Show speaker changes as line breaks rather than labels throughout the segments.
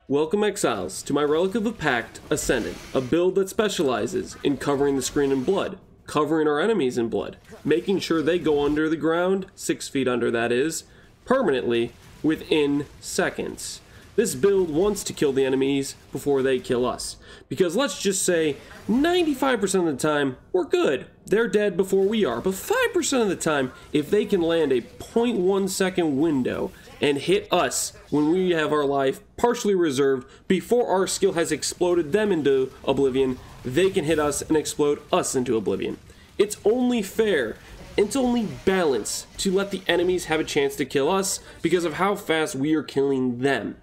Welcome exiles to my Relic of the Pact, Ascendant, a build that specializes in covering the screen in blood, covering our enemies in blood, making sure they go under the ground, 6 feet under that is, permanently within seconds. This build wants to kill the enemies before they kill us, because let's just say 95% of the time we're good. They're dead before we are, but 5% of the time, if they can land a 0.1 second window and hit us when we have our life partially reserved before our skill has exploded them into oblivion, they can hit us and explode us into oblivion. It's only fair, it's only balance to let the enemies have a chance to kill us because of how fast we are killing them.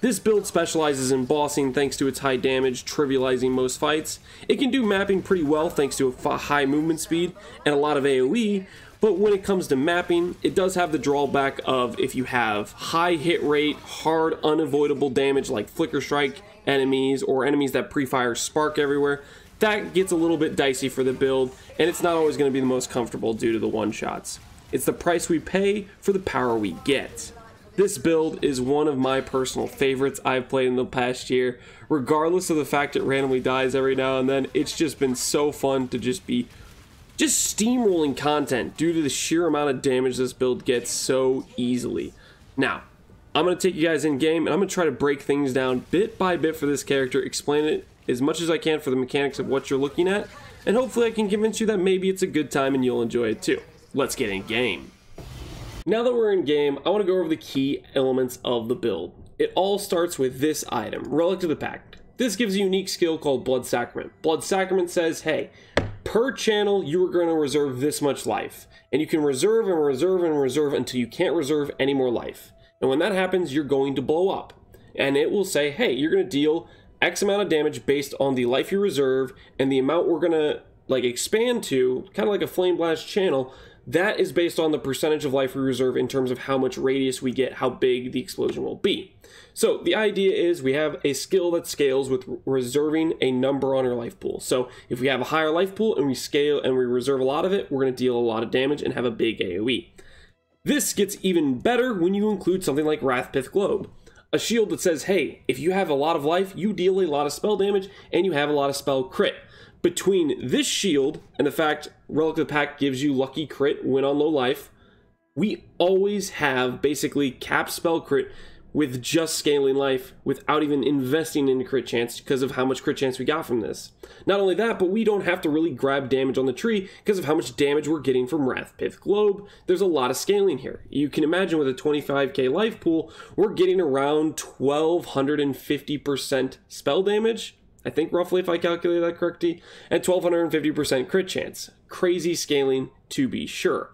This build specializes in bossing thanks to its high damage, trivializing most fights. It can do mapping pretty well thanks to a high movement speed and a lot of AoE, but when it comes to mapping, it does have the drawback of if you have high hit rate, hard, unavoidable damage like flicker strike enemies or enemies that pre-fire spark everywhere, that gets a little bit dicey for the build, and it's not always going to be the most comfortable due to the one-shots. It's the price we pay for the power we get. This build is one of my personal favorites I've played in the past year. Regardless of the fact it randomly dies every now and then, it's just been so fun to just be steamrolling content due to the sheer amount of damage this build gets so easily. Now, I'm going to take you guys in game and I'm going to try to break things down bit by bit for this character, explain it as much as I can for the mechanics of what you're looking at, and hopefully I can convince you that maybe it's a good time and you'll enjoy it too. Let's get in game. Now that we're in game, I want to go over the key elements of the build. It all starts with this item, Relic of the Pact. This gives a unique skill called Blood Sacrament. Blood Sacrament says, hey, per channel you are going to reserve this much life. And you can reserve and reserve and reserve until you can't reserve any more life. And when that happens, you're going to blow up. And it will say, hey, you're going to deal X amount of damage based on the life you reserve, and the amount we're going to expand to, kind of like a Flame Blast channel, that is based on the percentage of life we reserve in terms of how much radius we get, how big the explosion will be. So the idea is we have a skill that scales with reserving a number on our life pool. So if we have a higher life pool and we scale and we reserve a lot of it, we're going to deal a lot of damage and have a big AoE. This gets even better when you include something like rathpith Globe, a shield that says, hey, if you have a lot of life, you deal a lot of spell damage and you have a lot of spell crit. Between this shield and the fact Relic of the Pact gives you lucky crit when on low life, we always have basically capped spell crit with just scaling life without even investing in crit chance because of how much crit chance we got from this. Not only that, but we don't have to really grab damage on the tree because of how much damage we're getting from rathpith Globe. There's a lot of scaling here. You can imagine with a 25k life pool, we're getting around 1250% spell damage. I think roughly, if I calculate that correctly, and 1250% crit chance. Crazy scaling to be sure.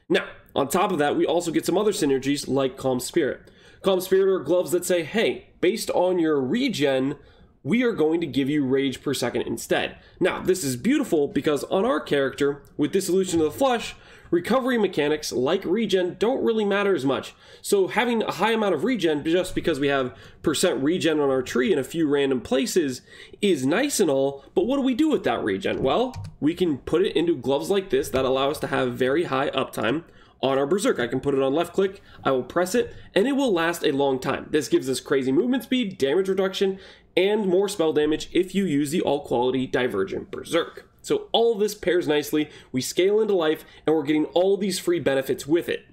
Now, on top of that, we also get some other synergies like Calm Spirit. Calm Spirit are gloves that say, hey, based on your regen, we are going to give you rage per second instead. Now, this is beautiful because on our character, with Dissolution of the Flesh, recovery mechanics like regen don't really matter as much. So having a high amount of regen just because we have percent regen on our tree in a few random places is nice and all, but what do we do with that regen? Well, we can put it into gloves like this that allow us to have very high uptime on our Berserk. I can put it on left click, I will press it, and it will last a long time. This gives us crazy movement speed, damage reduction, and more spell damage if you use the all-quality Divergent Berserk. So all of this pairs nicely, we scale into life, and we're getting all these free benefits with it.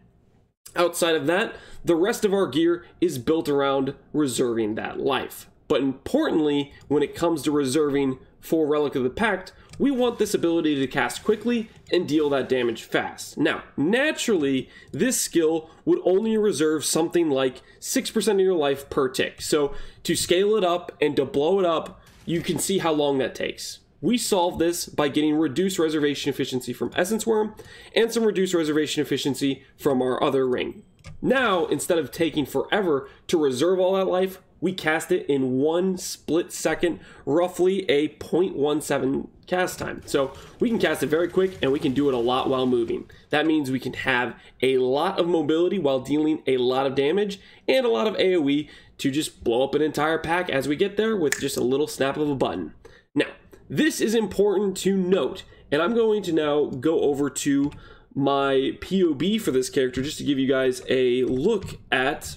Outside of that, the rest of our gear is built around reserving that life. But importantly, when it comes to reserving for Relic of the Pact, we want this ability to cast quickly and deal that damage fast. Now, naturally, this skill would only reserve something like 6% of your life per tick. So to scale it up and to blow it up, you can see how long that takes. We solve this by getting reduced reservation efficiency from Essence Worm and some reduced reservation efficiency from our other ring. Now, instead of taking forever to reserve all that life, we cast it in 1 split second, roughly a 0.17 cast time. So we can cast it very quick and we can do it a lot while moving. That means we can have a lot of mobility while dealing a lot of damage and a lot of AoE to just blow up an entire pack as we get there with just a little snap of a button. Now, this is important to note, and I'm going to now go over to my POB for this character just to give you guys a look at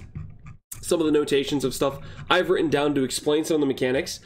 some of the notations of stuff I've written down to explain some of the mechanics.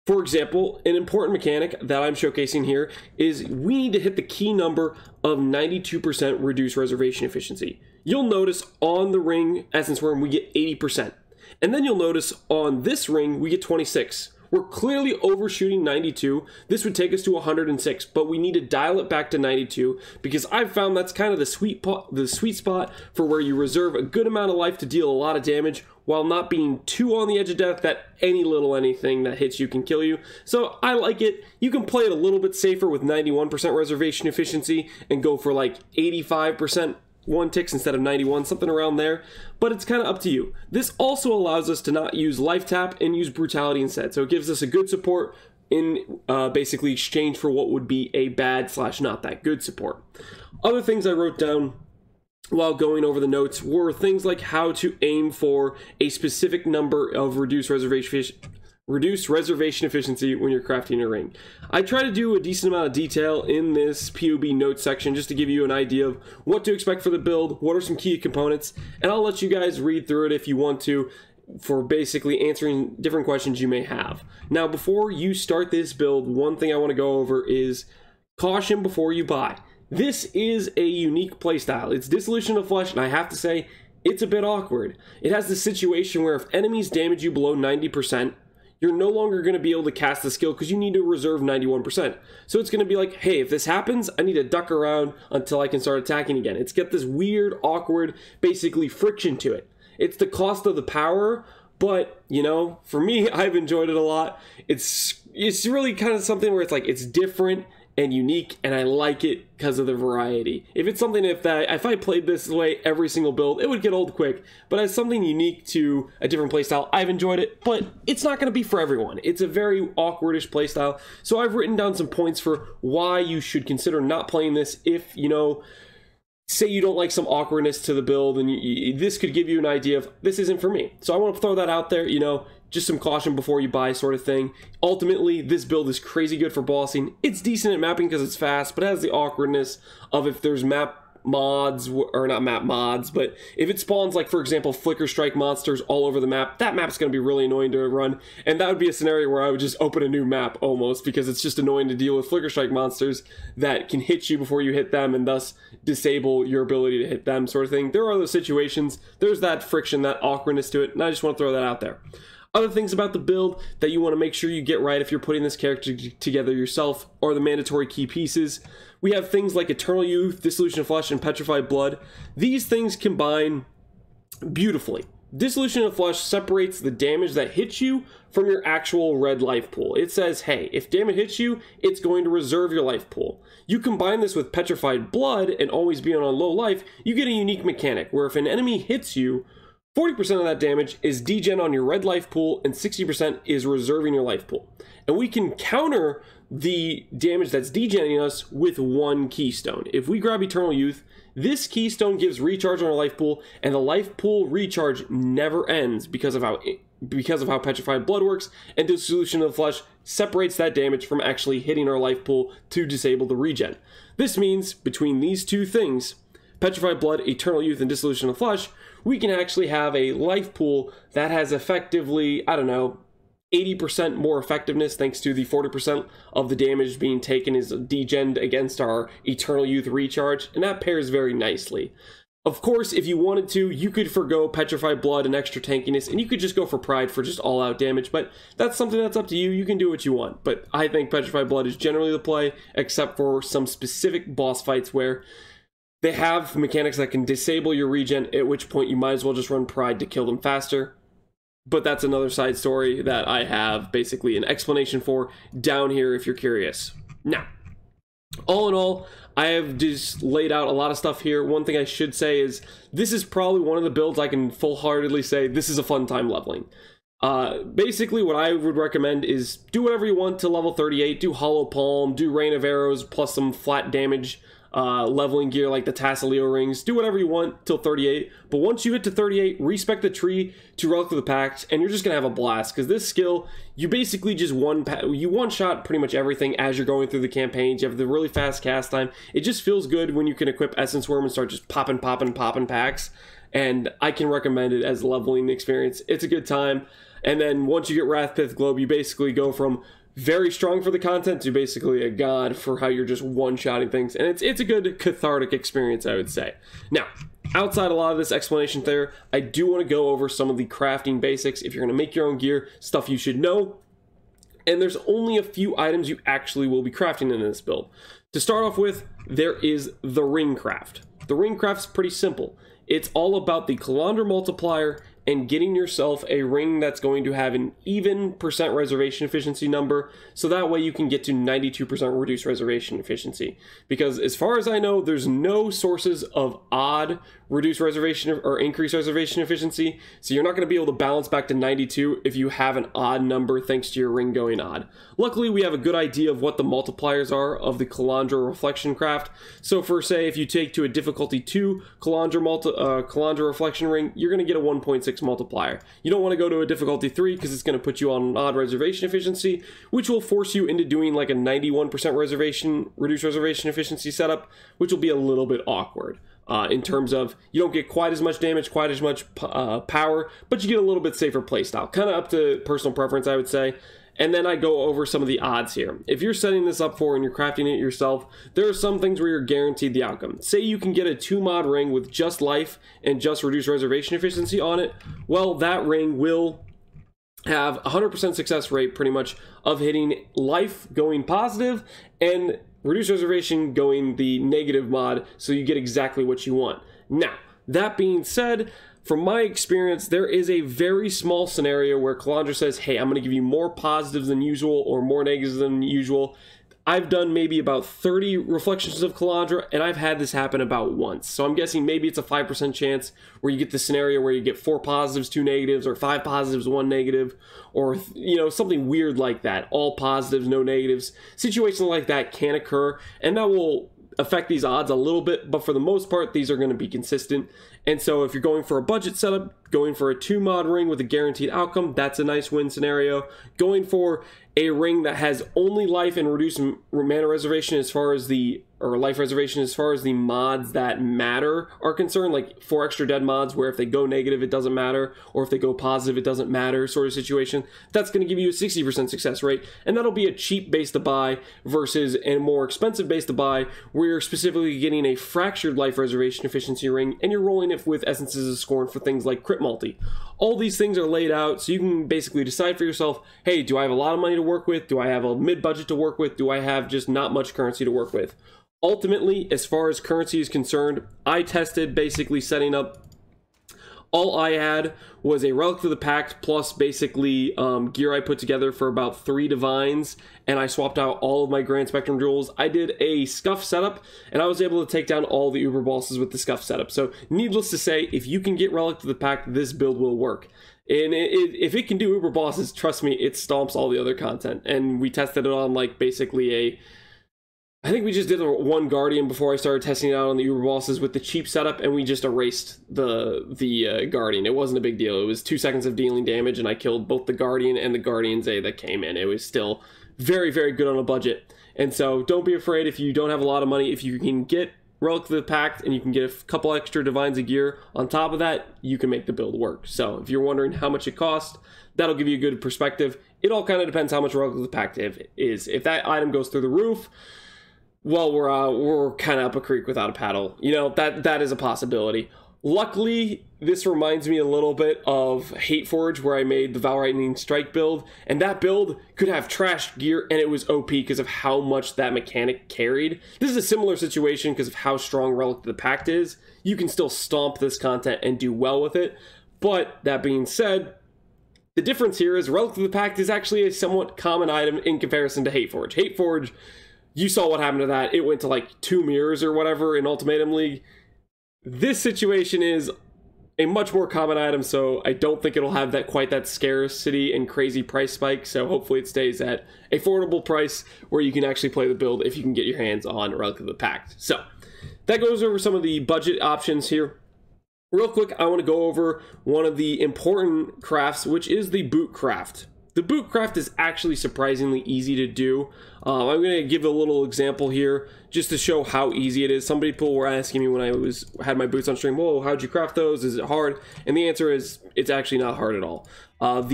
For example, an important mechanic that I'm showcasing here is we need to hit the key number of 92% reduced reservation efficiency. You'll notice on the ring, Essence Worm, we get 80%. And then you'll notice on this ring, we get 26. We're clearly overshooting 92. This would take us to 106, but we need to dial it back to 92 because I've found that's kind of the sweet spot for where you reserve a good amount of life to deal a lot of damage while not being too on the edge of death that any little anything that hits you can kill you. So I like it. You can play it a little bit safer with 91% reservation efficiency and go for like 85% one ticks instead of 91, something around there, but it's kind of up to you. This also allows us to not use life tap and use brutality instead, so it gives us a good support in basically exchange for what would be a bad / not that good support. Other things I wrote down while going over the notes were things like how to aim for a specific number of reduced reservation efficiency when you're crafting a ring. I try to do a decent amount of detail in this POB notes section just to give you an idea of what to expect for the build, what are some key components, and I'll let you guys read through it if you want to for basically answering different questions you may have. Now, before you start this build, one thing I want to go over is caution before you buy. This is a unique playstyle. It's Dissolution of Flesh, and I have to say, it's a bit awkward. It has this situation where if enemies damage you below 90%, you're no longer going to be able to cast the skill because you need to reserve 91%. So it's going to be like, hey, if this happens, I need to duck around until I can start attacking again. It's got this weird, awkward, basically friction to it. It's the cost of the power, but, you know, for me, I've enjoyed it a lot. It's really kind of something where it's like, it's different and unique, and I like it because of the variety. If it's something if I played this way every single build, it would get old quick, but as something unique to a different playstyle, I've enjoyed it, but it's not going to be for everyone. It's a very awkwardish playstyle, so I've written down some points for why you should consider not playing this if, you know, say you don't like some awkwardness to the build, and this could give you an idea of, this isn't for me. So I want to throw that out there, you know, just some caution before you buy sort of thing. Ultimately, this build is crazy good for bossing. It's decent at mapping because it's fast, but it has the awkwardness of if there's map mods, or not map mods, but if it spawns, like, for example, Flicker Strike monsters all over the map, that map's going to be really annoying to run, and that would be a scenario where I would just open a new map almost, because it's just annoying to deal with Flicker Strike monsters that can hit you before you hit them and thus disable your ability to hit them sort of thing. There are those situations, there's that friction, that awkwardness to it, and I just want to throw that out there. Other things about the build that you want to make sure you get right if you're putting this character together yourself are the mandatory key pieces. We have things like Eternal Youth, Dissolution of Flesh, and Petrified Blood. These things combine beautifully. Dissolution of Flesh separates the damage that hits you from your actual red life pool. It says, hey, if damage hits you, it's going to reserve your life pool. You combine this with Petrified Blood and always being on low life, you get a unique mechanic where if an enemy hits you, 40% of that damage is degen on your red life pool and 60% is reserving your life pool. And we can counter the damage that's degenning us with one keystone. If we grab Eternal Youth, this keystone gives recharge on our life pool, and the life pool recharge never ends because of how Petrified Blood works, and Dissolution of the Flesh separates that damage from actually hitting our life pool to disable the regen. This means between these two things, Petrified Blood, Eternal Youth, and Dissolution of the Flesh, we can actually have a life pool that has effectively, I don't know, 80% more effectiveness thanks to the 40% of the damage being taken is degened against our Eternal Youth recharge, and that pairs very nicely. Of course, if you wanted to, you could forgo Petrified Blood and extra tankiness, and you could just go for Pride for just all-out damage, but that's something that's up to you. You can do what you want, but I think Petrified Blood is generally the play, except for some specific boss fights where they have mechanics that can disable your regen, at which point you might as well just run Pride to kill them faster. But that's another side story that I have basically an explanation for down here if you're curious. Now, all in all, I have just laid out a lot of stuff here. One thing I should say is this is probably one of the builds I can full-heartedly say this is a fun time leveling. Basically what I would recommend is do whatever you want to level 38, do Hollow Palm, do Rain of Arrows plus some flat damage leveling gear like the Tasselio rings, do whatever you want till 38, but once you hit to 38, respec the tree to Relic of the Pact, and you're just gonna have a blast, because this skill, you basically just one-shot pretty much everything as you're going through the campaigns. You have the really fast cast time. It just feels good when you can equip Essence Worm and start just popping packs, and I can recommend it as a leveling experience. It's a good time. And then once you get Rathpith Globe, you basically go from very strong for the content to basically a god for how you're just one-shotting things. And it's a good cathartic experience, I would say. Now, outside a lot of this explanation there, I do want to go over some of the crafting basics. If you're going to make your own gear, stuff you should know. And there's only a few items you actually will be crafting in this build. To start off with, there is the ring craft. The ring craft's pretty simple. It's all about the Kalandra multiplier and getting yourself a ring that's going to have an even percent reservation efficiency number, so that way you can get to 92% reduced reservation efficiency. Because as far as I know, there's no sources of odd reduced reservation or increased reservation efficiency, so you're not going to be able to balance back to 92 if you have an odd number thanks to your ring going odd. Luckily, we have a good idea of what the multipliers are of the Kalandra reflection craft. So for, say, if you take to a difficulty 2 Kalandra reflection ring, you're going to get a 1.6 multiplier. You don't want to go to a difficulty 3 because it's going to put you on an odd reservation efficiency, which will force you into doing like a 91% reduced reservation efficiency setup, which will be a little bit awkward. In terms of, you don't get quite as much damage, quite as much power, but you get a little bit safer playstyle. Kind of up to personal preference, I would say. And then I go over some of the odds here. If you're setting this up for and you're crafting it yourself, there are some things where you're guaranteed the outcome. Say you can get a 2-mod ring with just life and just reduced reservation efficiency on it. Well, that ring will have 100% success rate pretty much of hitting life going positive and reduced reservation going the negative mod, so you get exactly what you want. Now, that being said, from my experience, there is a very small scenario where Kalandra says, hey, I'm going to give you more positives than usual or more negatives than usual. I've done maybe about 30 reflections of Kalandra, and I've had this happen about once. So I'm guessing maybe it's a 5% chance where you get the scenario where you get 4 positives, 2 negatives, or 5 positives, 1 negative, or, you know, something weird like that. All positives, no negatives. Situations like that can occur, and that will affect these odds a little bit, but for the most part, these are going to be consistent. And so if you're going for a budget setup, going for a 2-mod ring with a guaranteed outcome, that's a nice win scenario. Going for a ring that has only life and reduced mana reservation as far as the, or life reservation as far as the mods that matter are concerned, like 4 extra dead mods where if they go negative it doesn't matter, or if they go positive it doesn't matter sort of situation, that's going to give you a 60% success rate, and that'll be a cheap base to buy versus a more expensive base to buy where you're specifically getting a fractured life reservation efficiency ring and you're rolling it with Essences of Scorn for things like crit multi. All these things are laid out so you can basically decide for yourself, hey, do I have a lot of money to work with? Do I have a mid-budget to work with? Do I have just not much currency to work with? Ultimately, as far as currency is concerned, I tested basically setting up, all I had was a Relic of the Pact plus basically gear I put together for about 3 divines, and I swapped out all of my Grand Spectrum jewels. I did a Scuff setup, and I was able to take down all the Uber bosses with the Scuff setup. So needless to say, if you can get Relic of the Pact, this build will work. And if it can do Uber bosses, trust me, it stomps all the other content. And we tested it on like basically I think we just did one Guardian before I started testing it out on the Uber bosses with the cheap setup, and we just erased the Guardian. It wasn't a big deal. It was 2 seconds of dealing damage, and I killed both the Guardian and the Guardian's A that came in. It was still very, very good on a budget. And so don't be afraid if you don't have a lot of money. If you can get Relic of the Pact and you can get a couple extra Divines of Gear on top of that, you can make the build work. So if you're wondering how much it costs, that'll give you a good perspective. It all kind of depends how much Relic of the Pact is. If that item goes through the roof, well, we're kind of up a creek without a paddle. You know, that is a possibility. Luckily, this reminds me a little bit of Hateforge, where I made the Valrightening Strike build, and that build could have trashed gear, and it was OP because of how much that mechanic carried. This is a similar situation because of how strong Relic of the Pact is. You can still stomp this content and do well with it, but that being said, the difference here is Relic of the Pact is actually a somewhat common item in comparison to Hateforge. Hateforge, you saw what happened to that. It went to like 2 mirrors or whatever in Ultimatum League. This situation is a much more common item, so I don't think it'll have quite that scarcity and crazy price spike, so hopefully it stays at an affordable price where you can actually play the build if you can get your hands on Relic of the Pact. So, that goes over some of the budget options here. Real quick, I want to go over one of the important crafts, which is the boot craft. the boot craft is actually surprisingly easy to do. I'm going to give a little example here just to show how easy it is. Some people were asking me when I had my boots on stream, whoa, how'd you craft those? Is it hard? And the answer is it's actually not hard at all. What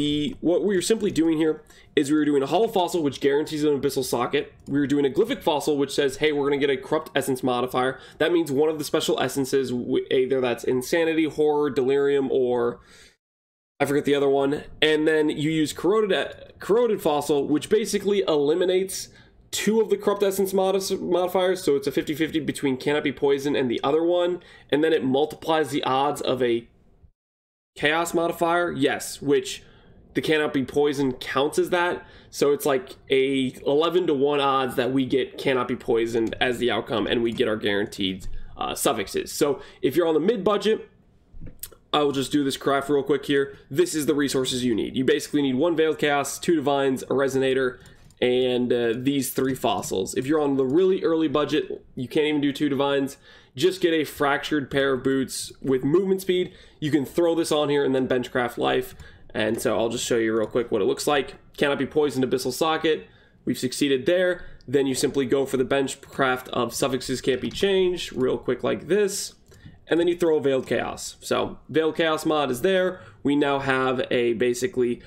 we were simply doing here is we were doing a hollow fossil, which guarantees an abyssal socket. We were doing a glyphic fossil, which says, hey, we're going to get a corrupt essence modifier. That means one of the special essences, either that's insanity, horror, delirium, or I forget the other one. And then you use corroded fossil, which basically eliminates 2 of the corrupt essence modifiers. So it's a 50-50 between cannot be poisoned and the other one. And then it multiplies the odds of a chaos modifier, yes, which the cannot be poisoned counts as that. So it's like a 11-to-1 odds that we get cannot be poisoned as the outcome, and we get our guaranteed suffixes. So if you're on the mid budget, I will just do this craft real quick here. This is the resources you need. You basically need 1 Veiled Chaos, 2 Divines, a Resonator, and these 3 fossils. If you're on the really early budget, you can't even do 2 Divines. Just get a fractured pair of boots with movement speed. You can throw this on here and then benchcraft life. And so I'll just show you real quick what it looks like. Cannot be poisoned, abyssal socket. We've succeeded there. Then you simply go for the benchcraft of suffixes can't be changed, real quick like this. And then you throw a Veiled Chaos. So Veiled Chaos mod is there. We now have a basically,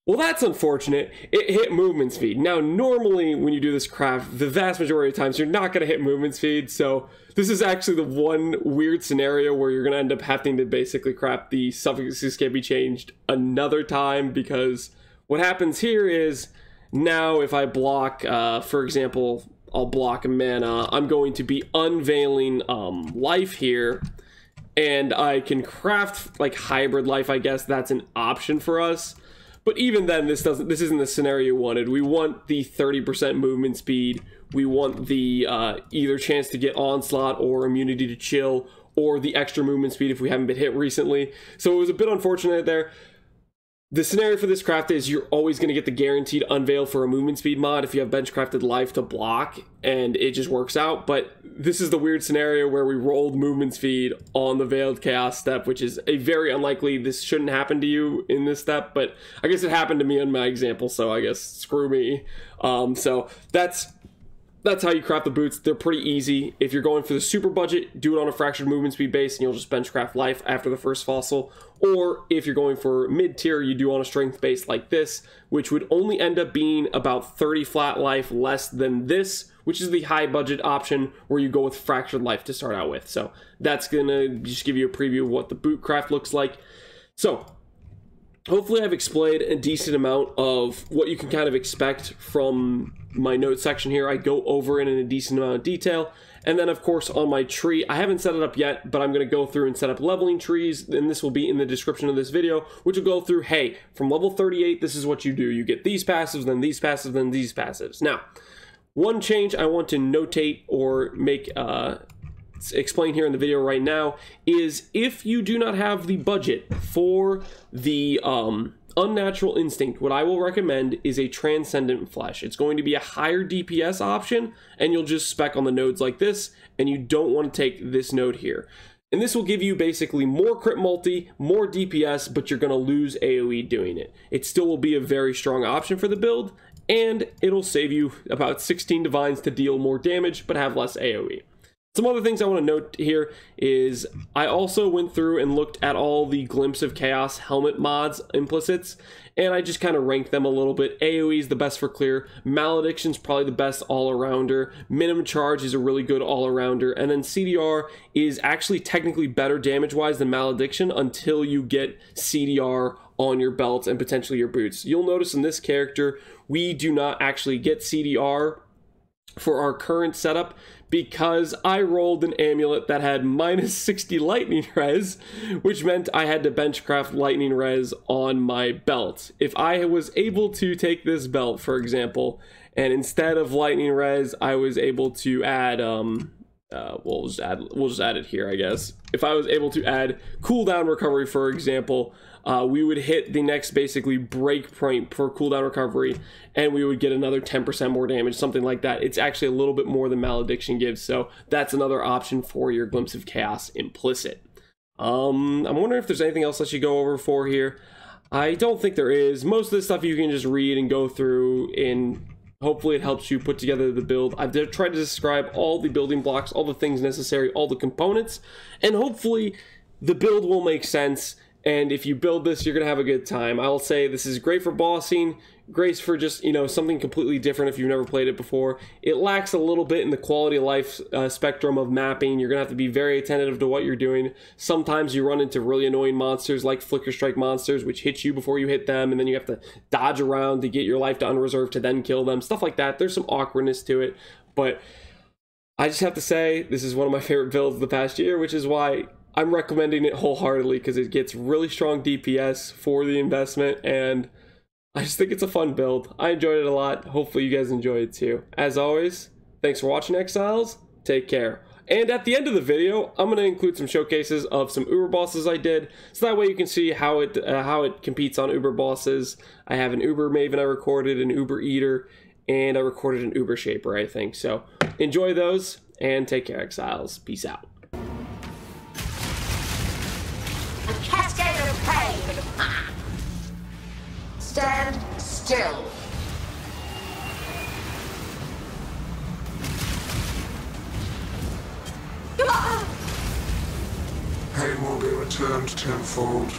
well, that's unfortunate. It hit movement speed. Now, normally when you do this craft, the vast majority of times you're not going to hit movement speed. So this is actually the one weird scenario where you're going to end up having to basically craft the suffixes can be changed another time, because what happens here is now if I block, for example, I'll block a mana, I'm going to be unveiling life here, and I can craft like hybrid life. I guess that's an option for us. But even then, this isn't the scenario we wanted. We want the 30% movement speed. We want the either chance to get onslaught or immunity to chill, or the extra movement speed if we haven't been hit recently. So it was a bit unfortunate there. The scenario for this craft is you're always going to get the guaranteed unveil for a movement speed mod if you have benchcrafted life to block, and it just works out. But this is the weird scenario where we rolled movement speed on the Veiled Chaos step, which is a very unlikely, this shouldn't happen to you in this step, but I guess it happened to me in my example, so I guess screw me. So that's how you craft the boots. They're pretty easy. If you're going for the super budget, do it on a fractured movement speed base and you'll just benchcraft life after the first fossil. Or if you're going for mid-tier, you do on a strength base like this, which would only end up being about 30 flat life less than this, which is the high budget option where you go with fractured life to start out with. So that's gonna just give you a preview of what the boot craft looks like. So hopefully I've explained a decent amount of what you can kind of expect from my notes section here. I go over it in a decent amount of detail. And then of course on my tree, I haven't set it up yet, but I'm going to go through and set up leveling trees, and this will be in the description of this video, which will go through, hey, from level 38, this is what you do. You get these passives, then these passives, then these passives. Now, one change I want to notate or make explain here in the video right now is if you do not have the budget for the Unnatural Instinct, what I will recommend is a Transcendent Flesh. It's going to be a higher DPS option, and you'll just spec on the nodes like this, and you don't want to take this node here. And this will give you basically more crit multi, more DPS, but you're going to lose AoE doing it. It still will be a very strong option for the build, and it'll save you about 16 divines to deal more damage, but have less AoE. Some other things I want to note here is I also went through and looked at all the Glimpse of Chaos helmet mods implicits, and I just kind of ranked them a little bit. AoE is the best for clear, Malediction's probably the best all-arounder, Minimum Charge is a really good all-arounder, and then CDR is actually technically better damage-wise than Malediction until you get CDR on your belts and potentially your boots. You'll notice in this character, we do not actually get CDR for our current setup because I rolled an amulet that had minus 60 lightning res, which meant I had to benchcraft lightning res on my belt. If I was able to take this belt, for example, and instead of lightning res, I was able to add, we'll just add it here, I guess. If I was able to add cooldown recovery, for example, we would hit the next basically break point for cooldown recovery, and we would get another 10% more damage, something like that. It's actually a little bit more than Malediction gives, so that's another option for your Glimpse of Chaos implicit. I'm wondering if there's anything else I should go over for here. I don't think there is. Most of this stuff you can just read and go through, and hopefully it helps you put together the build. I've tried to describe all the building blocks, all the things necessary, all the components, and hopefully the build will make sense. And if you build this, you're going to have a good time. I'll say this is great for bossing, great for just, you know, something completely different if you've never played it before. It lacks a little bit in the quality of life spectrum of mapping. You're going to have to be very attentive to what you're doing. Sometimes you run into really annoying monsters like Flicker Strike monsters, which hit you before you hit them, and then you have to dodge around to get your life to unreserved to then kill them. Stuff like that. There's some awkwardness to it, but I just have to say this is one of my favorite builds of the past year, which is why I'm recommending it wholeheartedly, because it gets really strong DPS for the investment, and I just think it's a fun build. I enjoyed it a lot. Hopefully you guys enjoy it too. As always, thanks for watching, Exiles. Take care. And at the end of the video, I'm going to include some showcases of some Uber bosses I did, so that way you can see how it competes on Uber bosses. I have an Uber Maven I recorded, an Uber Eater, and I recorded an Uber Shaper, I think. So enjoy those, and take care, Exiles. Peace out.
Cascade of pain! Stand still.
Pain will be returned tenfold.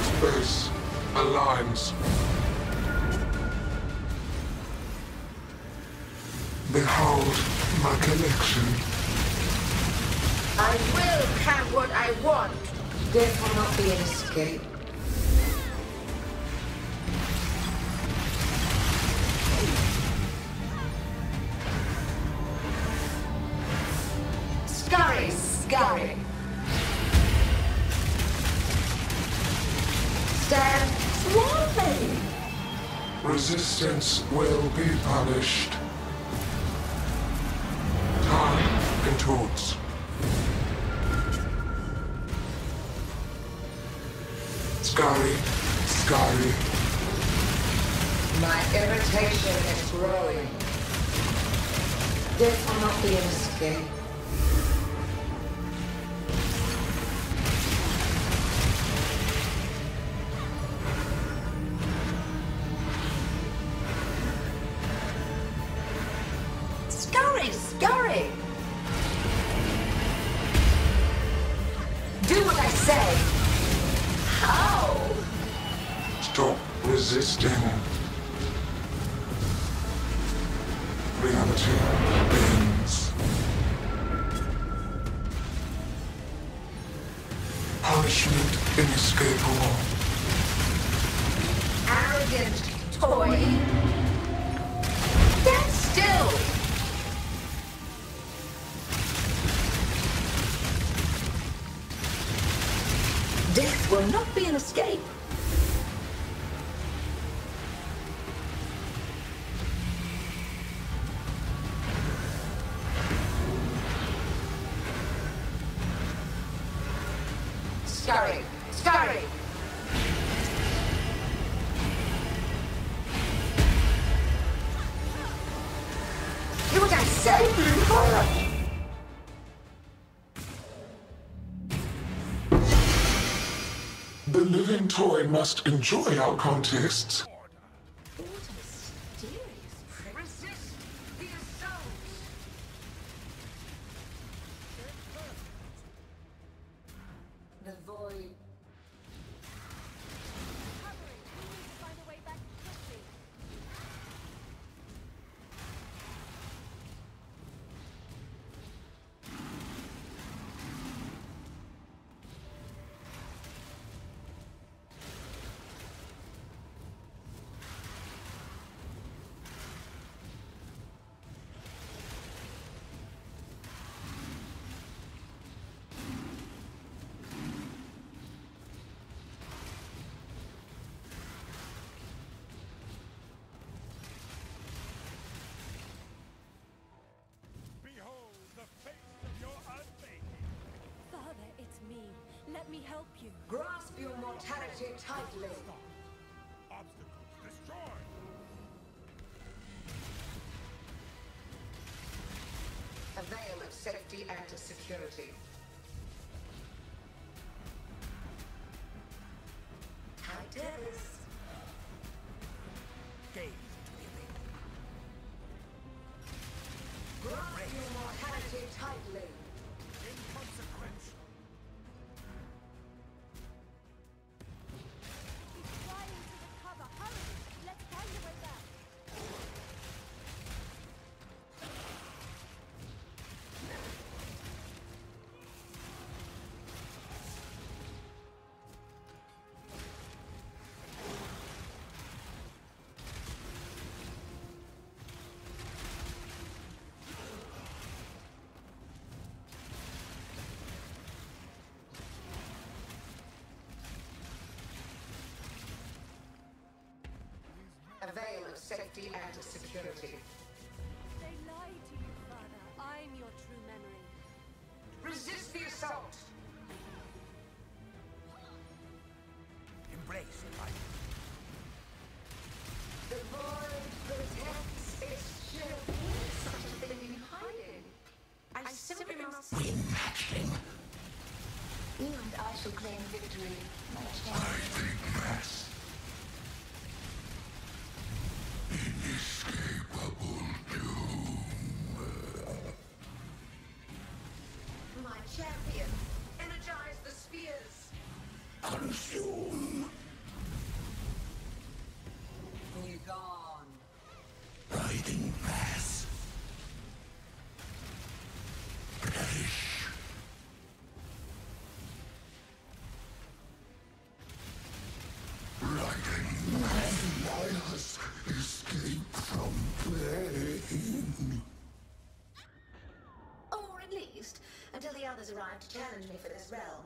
Space aligns. Behold my collection.
I will have what I want. Death will not be an escape. Scurry, scurry. Stand swamping.
Resistance will be punished. Time contorts. Scurry, scurry.
My irritation is growing. Death will not be an escape. Scurry, scurry. Do what I say. How?
Stop resisting. Reality bends. Punishment inescapable.
Arrogant toy. Stand still. Death will not be an escape. Scurry, scurry. Do what I say.
The living toy must enjoy our contests.
What a mysterious prick. Resist the assault. The void.
Find a way back quickly. Let me help you.
Grasp your mortality tightly.
Obstacles destroyed.
A veil of safety and security. lightly.
Inconsequential.
He's flying to the cover. Hurry! Let's find a way back.
A veil of safety and security.
They lied to you, Father. I'm your true memory.
Resist the assault!
Embrace light.
The void protects its shield. Such a thing in hiding. I simply must...
We match him.
You and I shall claim victory.
I think mass. Inescapable doom.
My champion, energize the spheres.
Consume.
Be gone.
Riding mass. Perish. Riding mass. Let us escape from pain.
Or at least, until the others arrive to challenge me for this realm.